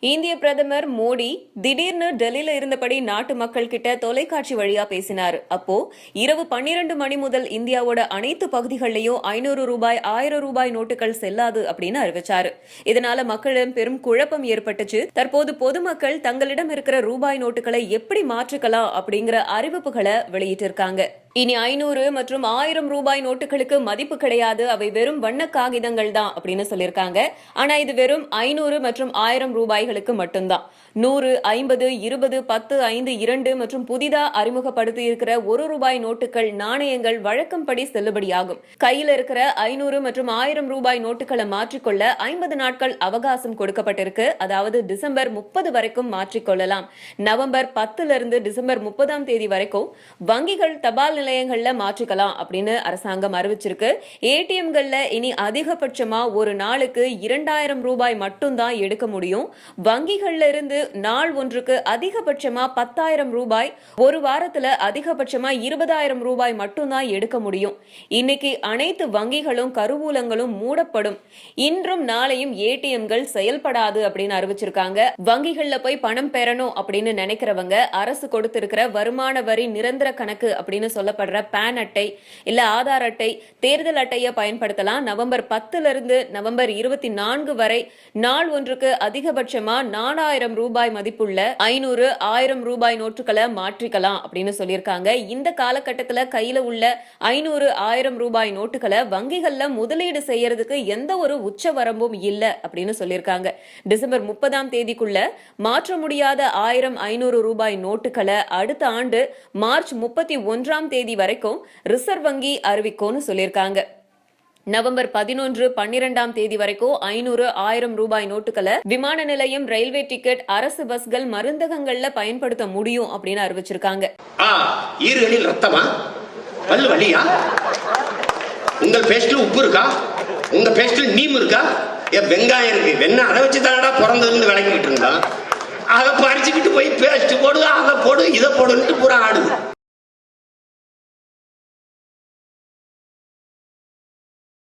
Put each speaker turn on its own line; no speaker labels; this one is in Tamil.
இந்திய பிரதமர் மோடி திடீர்னு டெல்லியில இருந்தபடி நாட்டு மக்கள் கிட்ட தொலைக்காட்சி வழியா பேசினார். அப்போ இரவு 12 மணி முதல் இந்தியாவோட அனைத்து பகுதிகளிலையும் 500 ரூபாய் 1000 ரூபாய் நோட்டுகள் செல்லாது அப்படின்னு அறிவிச்சாரு. இதனால மக்களிடம் பெரும் குழப்பம் ஏற்பட்டுச்சு. தற்போது பொதுமக்கள் தங்களிடம் இருக்கிற ரூபாய் நோட்டுகளை எப்படி மாற்றிக்கலாம் அப்படிங்கிற அறிவிப்புகளை வெளியிட்டிருக்காங்க. இனி 500 மற்றும் 1000 ரூபாய் நோட்டுகளுக்கு மதிப்பு கிடையாது, அவை வெறும் வண்ண காகிதங்கள் தான் அப்படின்னு சொல்லியிருக்காங்க. ஆனா இது வெறும் 500 மற்றும் 1000 ரூபாய்களுக்கு மட்டும்தான். 100, 50, 20, 10, 5, 2 மற்றும் புதிதா அறிமுகப்படுத்தி இருக்கிற 1 ரூபாய் நோட்டுகள் நாணயங்கள் வழக்கம்படி செல்லுபடியாகும். கையில் இருக்கிற 500 மற்றும் 1000 ரூபாய் நோட்டுகளை மாற்றிக்கொள்ள 50 நாட்கள் அவகாசம் கொடுக்கப்பட்டிருக்கு. அதாவது டிசம்பர் 30 வரைக்கும் மாற்றிக்கொள்ளலாம். நவம்பர் 10 இருந்து டிசம்பர் 30ஆம் தேதி வரைக்கும் வங்கிகள் தபால் நிலையங்கள்ல மாற்றிக்கலாம் அப்படின்னு அரசாங்கம் அறிவிச்சிருக்கு. ஏடிஎம்கள்ல இனி அதிகபட்சமா ஒரு நாளுக்கு 2000 ரூபாய் மட்டும்தான் எடுக்க முடியும். வங்கிகள்ல இருந்து நாள் ஒன்றுக்கு அதிகபட்சமா 10,000 ரூபாய், ஒரு வாரத்துல அதிகபட்சமா 20,000 ரூபாய் மட்டும்தான் எடுக்க முடியும். இன்னைக்கு அனைத்து வங்கிகளும் கருவூலங்களும் மூடப்படும். இன்றும் நாளையும் ஏடிஎம்கள் செயல்படாது அப்படின்னு அறிவிச்சிருக்காங்க. வங்கிகள்ல போய் பணம் பெறணும் அப்படின்னு நினைக்கிறவங்க அரசு கொடுத்திருக்கிற வருமான வரி நிரந்தர கணக்கு அப்படின்னு சொல்லப்படுற பேன் அட்டை இல்ல ஆதார் அட்டை, தேர்தல் அட்டையை பயன்படுத்தலாம். நவம்பர் 10 இருந்து நவம்பர் 24 வரை நாள் ஒன்றுக்கு அதிகபட்சமா 4,000 ரூபாய் மதிப்புள்ள 500, 1000 ரூபாய் நோட்டுகளை மாற்றிக்கலாம் அப்படின்னு சொல்லியிருக்காங்க. இந்த காலகட்டத்தில் கையில உள்ள 500, 1000 ரூபாய் நோட்டுகளை வங்கிகள்ல முதலீடு செய்யறதுக்கு எந்த ஒரு உச்ச வரம்பும் இல்ல அப்படின்னு சொல்லியிருக்காங்க. டிசம்பர் 30ஆம் தேதிக்குள்ள மாற்ற முடியாத 1000, 500 ரூபாய் நோட்டுகளை அடுத்த ஆண்டு மார்ச் 31ஆம் தேதி வரைக்கும் ரிசர்வ் வங்கி அறிவிக்கும்னு சொல்லியிருக்காங்க. நவம்பர் 11, 12ஆம் தேதி வரைக்கும் 500, 1000 ரூபாய் நோட்டுகளை விமான நிலையம், ரயில்வே டிக்கெட், அரசு பஸ்கள், மருந்தகங்கள்ல பயன்படுத்த முடியும் அப்படின்னு அறிவிச்சிருக்காங்க.
ஈறுகளில் ரத்தமா, பல்லு வலியா, உங்கள் பேஸ்ட்ல உப்பு இருக்கா, உங்க பேஸ்ட்ல நீம் இருக்கா, வெங்காயம் இருக்கு, வெண்ணெய் அதை வச்சு தானடா பிறந்ததுன்னு விளங்கிட்டு இருந்தா, அதை பறிச்சுக்கிட்டு போய் பேஸ்ட் போடு, அதை போடு, இதை போடுன்ட்டு பூரா ஆடுது.